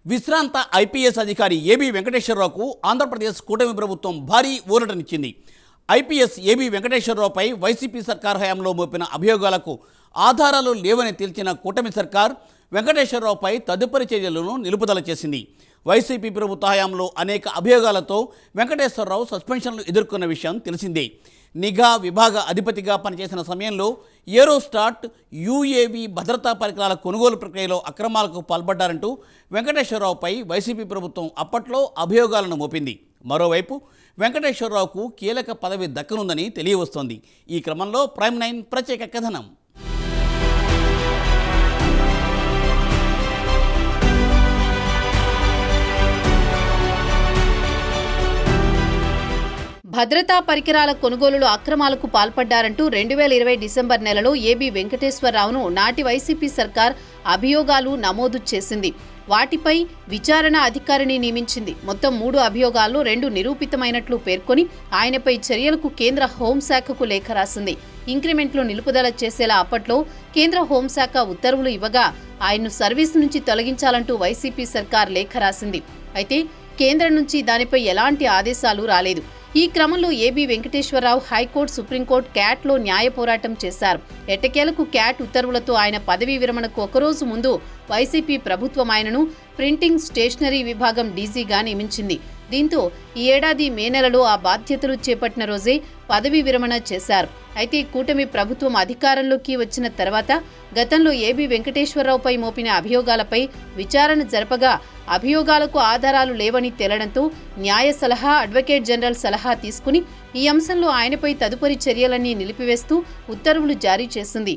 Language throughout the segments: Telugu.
విశ్రాంత ఐపీఎస్ అధికారి ఏబీ వెంకటేశ్వరరావుకు ఆంధ్రప్రదేశ్ కూటమి ప్రభుత్వం భారీ ఊరటనిచ్చింది. ఐపీఎస్ ఏబీ వెంకటేశ్వరరావుపై వైసీపీ సర్కార్ హయాంలో మోపిన అభియోగాలకు ఆధారాలు లేవని తేల్చిన కూటమి సర్కార్ వెంకటేశ్వరరావుపై తదుపరి చర్యలను నిలుపుదల చేసింది. వైసీపీ ప్రభుత్వ హయాంలో అనేక అభియోగాలతో వెంకటేశ్వరరావు సస్పెన్షన్లు ఎదుర్కొన్న విషయం తెలిసిందే. నిఘా విభాగ అధిపతిగా పనిచేసిన సమయంలో ఏరోస్టాట్ యూఏవీ భద్రతా పరికరాల కొనుగోలు ప్రక్రియలో అక్రమాలకు పాల్పడ్డారంటూ వెంకటేశ్వరరావుపై వైసీపీ ప్రభుత్వం అప్పట్లో అభియోగాలను మోపింది. మరోవైపు వెంకటేశ్వరరావుకు కీలక పదవి దక్కనుందని తెలియవస్తోంది. ఈ క్రమంలో ప్రైమ్ 9 ప్రత్యేక కథనం. భద్రతా పరికరాల కొనుగోలులో అక్రమాలకు పాల్పడ్డారంటూ 2020 డిసెంబర్ నెలలో ఏబీ వెంకటేశ్వరరావును నాటి వైసీపీ సర్కార్ అభియోగాలు నమోదు చేసింది. వాటిపై విచారణ అధికారిని నియమించింది. మొత్తం 3 అభియోగాల్లో 2 నిరూపితమైనట్లు పేర్కొని ఆయనపై చర్యలకు కేంద్ర హోంశాఖకు లేఖ రాసింది. ఇంక్రిమెంట్లు నిలుపుదల చేసేలా అప్పట్లో కేంద్ర హోంశాఖ ఉత్తర్వులు ఇవ్వగా ఆయన్ను సర్వీస్ నుంచి తొలగించాలంటూ వైసీపీ సర్కార్ లేఖ రాసింది. అయితే కేంద్రం నుంచి దానిపై ఎలాంటి ఆదేశాలు రాలేదు. ఈ క్రమంలో ఏబీ వెంకటేశ్వరరావు హైకోర్టు, సుప్రీంకోర్టు, క్యాట్లో న్యాయ పోరాటం చేశారు. ఎట్టకేలకు క్యాట్ ఉత్తర్వులతో ఆయన పదవీ విరమణకు ఒకరోజు ముందు వైసీపీ ప్రభుత్వం ఆయనను ప్రింటింగ్ స్టేషనరీ విభాగం డీజీగా నియమించింది. దీంతో ఈ ఏడాది మే నెలలో ఆ బాధ్యతలు చేపట్టిన రోజే పదవీ విరమణ చేశారు. అయితే కూటమి ప్రభుత్వం అధికారంలోకి వచ్చిన తర్వాత గతంలో ఏబీ వెంకటేశ్వరరావుపై మోపిన అభియోగాలపై విచారణ జరపగా అభియోగాలకు ఆధారాలు లేవని తేలడంతో న్యాయ సలహా, అడ్వకేట్ జనరల్ సలహా తీసుకుని ఈ అంశంలో ఆయనపై తదుపరి చర్యలన్నీ నిలిపివేస్తూ ఉత్తర్వులు జారీ చేసింది.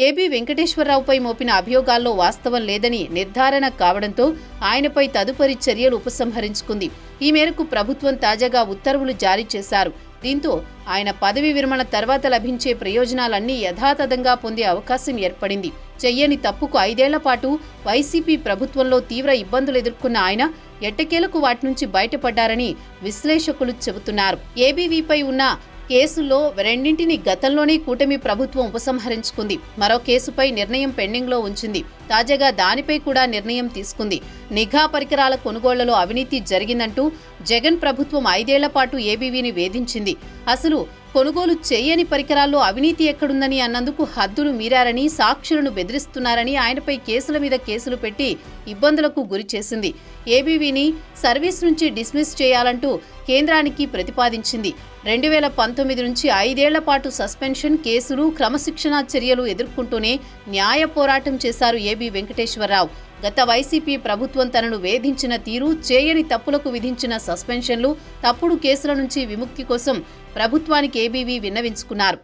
ఏబీ వెంకటేశ్వరరావుపై మోపిన అభియోగాల్లో వాస్తవం లేదని నిర్ధారణ కావడంతో ఆయనపై తదుపరి చర్యలు ఉపసంహరించుకుంది. ఈ మేరకు ప్రభుత్వం తాజాగా ఉత్తర్వులు జారీ చేశారు. దీంతో ఆయన పదవీ విరమణ తర్వాత లభించే ప్రయోజనాలన్నీ యథాతథంగా పొందే అవకాశం ఏర్పడింది. చెయ్యని తప్పుకు 5 ఏళ్ల పాటు వైసీపీ ప్రభుత్వంలో తీవ్ర ఇబ్బందులు ఎదుర్కొన్న ఆయన ఎట్టకేలకు వాటి నుంచి బయటపడ్డారని విశ్లేషకులు చెబుతున్నారు. ఏబీవీపై ఉన్న కేసుల్లో 2 గతంలోనే కూటమి ప్రభుత్వం ఉపసంహరించుకుంది. మరో కేసుపై నిర్ణయం పెండింగ్లో ఉంచింది. తాజాగా దానిపై కూడా నిర్ణయం తీసుకుంది. నిఘా పరికరాల కొనుగోళ్లలో అవినీతి జరిగిందంటూ జగన్ ప్రభుత్వం 5 ఏళ్ల పాటు ఏబీవీని వేధించింది. అసలు కొనుగోలు చేయని పరికరాల్లో అవినీతి ఎక్కడుందని అన్నందుకు హద్దులు మీరారని, సాక్షులను బెదిరిస్తున్నారని ఆయనపై కేసుల మీద కేసులు పెట్టి ఇబ్బందులకు గురి చేసింది. ఏబీవీని సర్వీస్ నుంచి డిస్మిస్ చేయాలంటూ కేంద్రానికి ప్రతిపాదించింది. 2019 నుంచి 5 ఏళ్ల పాటు సస్పెన్షన్, కేసులు, క్రమశిక్షణా చర్యలు ఎదుర్కొంటూనే న్యాయ పోరాటం చేశారు ఏబీ వెంకటేశ్వరరావు. గత వైసీపీ ప్రభుత్వం తనను వేధించిన తీరు, చేయని తప్పులకు విధించిన సస్పెన్షన్లు, తప్పుడు కేసుల నుంచి విముక్తి కోసం ప్రభుత్వానికి ఏబీవీ విన్నవించుకున్నారు.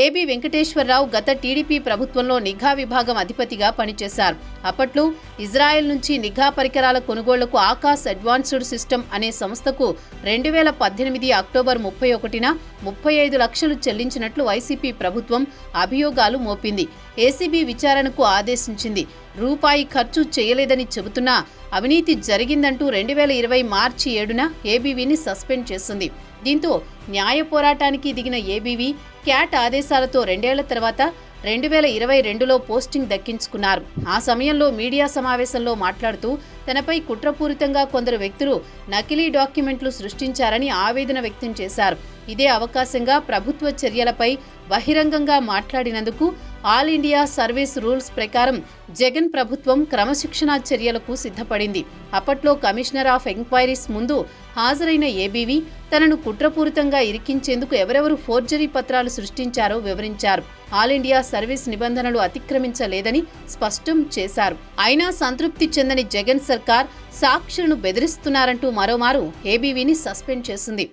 ఏబీ వెంకటేశ్వరరావు గత టీడీపీ ప్రభుత్వంలో నిఘా విభాగం అధిపతిగా పనిచేశారు. అప్పట్లో ఇజ్రాయెల్ నుంచి నిఘా పరికరాల కొనుగోళ్లకు ఆకాశ్ అడ్వాన్స్డ్ సిస్టమ్ అనే సంస్థకు 2018 అక్టోబర్ 31న 35 లక్షలు చెల్లించినట్లు వైసీపీ ప్రభుత్వం అభియోగాలు మోపింది. ఏసీబీ విచారణకు ఆదేశించింది. రూపాయి ఖర్చు చేయలేదని చెబుతున్నా అవినీతి జరిగిందంటూ 2020 మార్చి 7న ఏబీవీని సస్పెండ్ చేసింది. దీంతో న్యాయ పోరాటానికి దిగిన ఏబీవీ క్యాట్ ఆదేశాలతో 2 ఏళ్ల తర్వాత 2022లో పోస్టింగ్ దక్కించుకున్నారు. ఆ సమయంలో మీడియా సమావేశంలో మాట్లాడుతూ తనపై కుట్రపూరితంగా కొందరు వ్యక్తులు నకిలీ డాక్యుమెంట్లు సృష్టించారని ఆవేదన వ్యక్తం చేశారు. ఇదే అవకాశంగా ప్రభుత్వ చర్యలపై బహిరంగంగా మాట్లాడినందుకు ఆల్ ఇండియా సర్వీస్ రూల్స్ ప్రకారం జగన్ ప్రభుత్వం క్రమశిక్షణా చర్యలకు సిద్ధపడింది. అప్పట్లో కమిషనర్ ఆఫ్ ఎంక్వైరీస్ ముందు హాజరైన ఏబీవీ తనను కుట్రపూరితంగా ఇరికించేందుకు ఎవరెవరు ఫోర్జరీ పత్రాలు సృష్టించారో వివరించారు. ఆల్ ఇండియా సర్వీస్ నిబంధనలు అతిక్రమించలేదని స్పష్టం చేశారు. అయినా సంతృప్తి చెందని జగన్ సర్కార్ సాక్షులను బెదిరిస్తున్నారంటూ మరోమారు ఏబీవీని సస్పెండ్ చేసింది.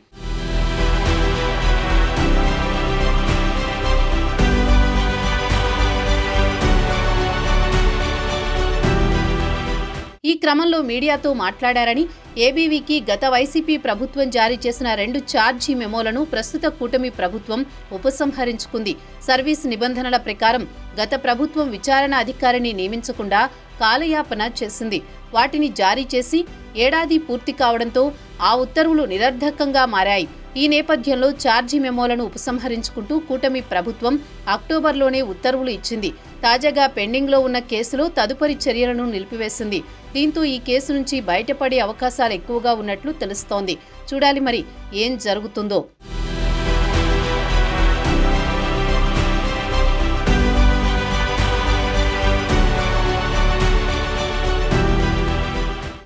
ఈ ఈ క్రమంలో మీడియాతో మాట్లాడారని, ఏబీవీకి గత వైసీపీ ప్రభుత్వం జారీ చేసిన 2 ఛార్జీ మెమోలను ప్రస్తుత కూటమి ప్రభుత్వం ఉపసంహరించుకుంది. సర్వీస్ నిబంధనల ప్రకారం గత ప్రభుత్వం విచారణ అధికారిని నియమించకుండా కాలయాపన చేసింది. వాటిని జారీ చేసి ఏడాది పూర్తి కావడంతో ఆ ఉత్తర్వులు నిరర్ధకంగా మారాయి. ఈ నేపథ్యంలో ఛార్జీ మెమోలను ఉపసంహరించుకుంటూ కూటమి ప్రభుత్వం అక్టోబర్లోనే ఉత్తర్వులు ఇచ్చింది. తాజాగా పెండింగ్లో ఉన్న కేసులో తదుపరి చర్యలను నిలిపివేసింది. దీంతో ఈ కేసు నుంచి బయటపడే అవకాశాలు ఎక్కువగా ఉన్నట్లు తెలుస్తోంది. చూడాలి మరి ఏం జరుగుతుందో.